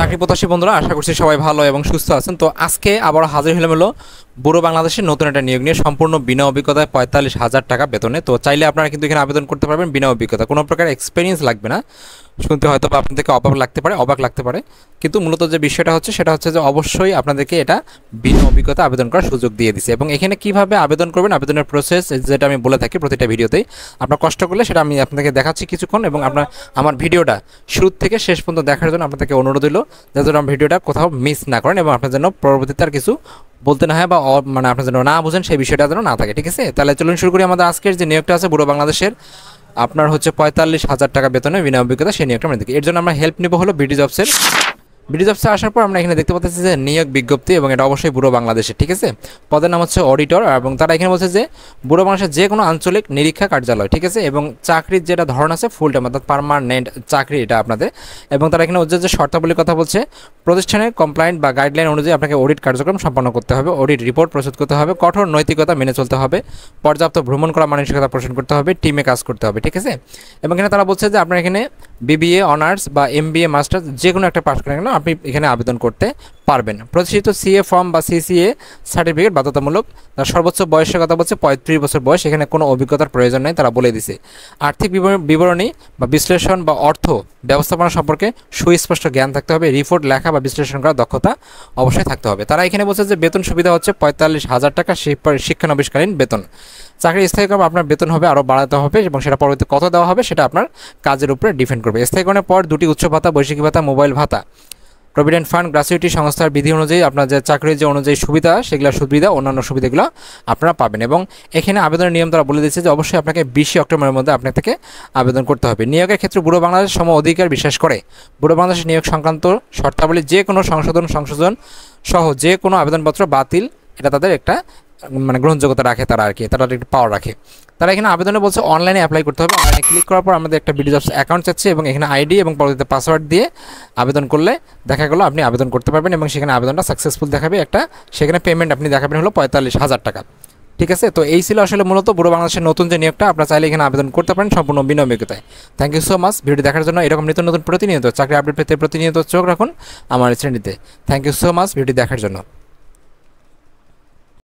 চাকরি প্রত্যাশী বন্ধুরা, আশা করছি সবাই ভালো এবং সুস্থ আছেন। তো আজকে আবার হাজির হলাম হলো বুড়ো বাংলাদেশের নতুন একটা নিয়োগ নিয়ে, সম্পূর্ণ বিনা অভিজ্ঞতায় 45,000 টাকা বেতনে। তো চাইলে আপনারা কিন্তু এখানে আবেদন করতে পারবেন বিনা অভিজ্ঞতা, কোনো প্রকার এক্সপিরিয়েন্স লাগবে না। শুনতে হয়তো বা আপনাদেরকে অবাক লাগতে পারে, কিন্তু মূলত যে বিষয়টা হচ্ছে সেটা হচ্ছে যে অবশ্যই আপনাদেরকে এটা বিনা অভিজ্ঞতা আবেদন করার সুযোগ দিয়ে দিছে। এবং এখানে কিভাবে আবেদন করবেন, আবেদনের প্রসেস যেটা আমি বলে থাকি প্রতিটা ভিডিওতেই, আপনার কষ্ট করলে সেটা আমি আপনাকে দেখাচ্ছি কিছুক্ষণ। এবং আমার ভিডিওটা শুরু থেকে শেষ পর্যন্ত দেখার জন্য আপনাদেরকে অনুরোধ হলো যাতে আমার ভিডিওটা কোথাও মিস না করেন এবং আপনার জন্য পরবর্তীতে আর কিছু বলতে না হয় বা মানে আপনার জন্য না বুঝেন সেই বিষয়টা যেন না থাকে। ঠিক আছে, তাহলে চলুন শুরু করি। আমাদের আজকের যে নিয়োগটা আছে বুড়ো বাংলাদেশের, আপনার হচ্ছে 45,000 টাকা বেতনে বিনা অভিজ্ঞতা, সেই নিয়োগটা আমরা দেখি। এর জন্য আমরা হেল্প নিব হলো বিডি জবসে আসার পর আমরা এখানে দেখতে পাচ্ছি যে নিয়োগ বিজ্ঞপ্তি, এবং এটা অবশ্যই বুড়ো বাংলাদেশে। ঠিক আছে, পদের নাম হচ্ছে অডিটর, এবং তারা এখানে বলছে যে বুড়ো বাংলাদেশের যে কোনো আঞ্চলিক নিরীক্ষা কার্যালয়। ঠিক আছে, এবং চাকরির যেটা ধরন আছে ফুল টাইম অর্থাৎ পার্মানেন্ট চাকরি এটা আপনাদের। এবং তারা এখানে হচ্ছে যে শর্তাবলীর কথা বলছে, প্রতিষ্ঠানের কমপ্লায়েন্ট বা গাইডলাইন অনুযায়ী আপনাকে অডিট কার্যক্রম সম্পন্ন করতে হবে, অডিট রিপোর্ট প্রস্তুত করতে হবে, কঠোর নৈতিকতা মেনে চলতে হবে, পর্যাপ্ত ভ্রমণ করা মানসিকতা পোষণ করতে হবে, টিমে কাজ করতে হবে। ঠিক আছে, এবং এখানে তারা বলছে যে আপনার এখানে বিবিএ অনার্স বা এমবিএ মাস্টার্স যে কোনো একটা পাস করেন আপনি এখানে আবেদন করতে পারবেন। প্রতিষ্ঠিত সিএ ফর্ম বা সিসিএ সার্টিফিকেট বাধ্যতামূলক। তার সর্বোচ্চ বয়সের কথা বলছে 35 বছর বয়স, এখানে কোনো অভিজ্ঞতার প্রয়োজন নেই, তারা বলে দিছে। আর্থিক বিবরণী বা বিশ্লেষণ বা অর্থ ব্যবস্থাপনা সম্পর্কে সুস্পষ্ট জ্ঞান থাকতে হবে, রিপোর্ট লেখা বা বিশ্লেষণ করার দক্ষতা অবশ্যই থাকতে হবে। তারা এখানে বলছে যে বেতন সুবিধা হচ্ছে 45,000 টাকা শিক্ষানবিশকালীন বেতন। চাকরি স্থায়ীকরণ আপনার বেতন হবে আরও বাড়াতে হবে, এবং সেটা পরবর্তীতে কত দেওয়া হবে সেটা আপনার কাজের উপরে ডিপেন্ড করবে। স্থায়ীকরণের পর 2টি উচ্চ ভাতা, বৈশাখী ভাতা, মোবাইল ভাতা, প্রভিডেন্ট ফান্ড, গ্র্যাচুইটি সংস্থার বিধি অনুযায়ী আপনার যে চাকরির যে অনুযায়ী সুবিধা সেগুলো সুবিধা অন্যান্য সুবিধাগুলো আপনারা পাবেন। এবং এখানে আবেদনের নিয়ম তারা বলে দিচ্ছে যে অবশ্যই আপনাকে 20 অক্টোবরের মধ্যে আপনার থেকে আবেদন করতে হবে। নিয়োগের ক্ষেত্রে বুড়ো বাংলাদেশ সম অধিকার বিশ্বাস করে। বুড়ো বাংলাদেশের নিয়োগ সংক্রান্ত শর্তাবলী যে কোনো সংশোধন সহ যে কোনো আবেদনপত্র বাতিল, এটা তাদের একটা মানে গ্রহণযোগ্যতা রাখে তারা, আর কি তারা একটা পাওয়ার রাখে। তারা এখানে আবেদনে বলছে অনলাইনে অ্যাপ্লাই করতে হবে। অনলাইনে ক্লিক করার পর আমাদের একটা বিডি জবস অ্যাকাউন্ট চাচ্ছে, এবং এখানে আইডি এবং পরবর্তীতে পাসওয়ার্ড দিয়ে আবেদন করলে দেখা গেলো আপনি আবেদন করতে পারবেন, এবং সেখানে আবেদনটা সাকসেসফুল দেখাবে একটা। সেখানে পেমেন্ট আপনি দেখাবেন হলো 45,000 টাকা। ঠিক আছে, তো এই ছিল আসলে মূলত বুড়ো বাংলাদেশের নতুন যে নিয়োগটা, আপনারা চাইলে এখানে আবেদন করতে পারেন সম্পূর্ণ বিনা অভিজ্ঞতায়। Thank you so much video দেখার জন্য। এরকম নিত্য নতুন প্রতিনিয়ত চাকরি আপডেট পেতে প্রতিনিয়ত চোখ রাখুন আমার চ্যানেলটিতে। Thank you so much video দেখার জন্য।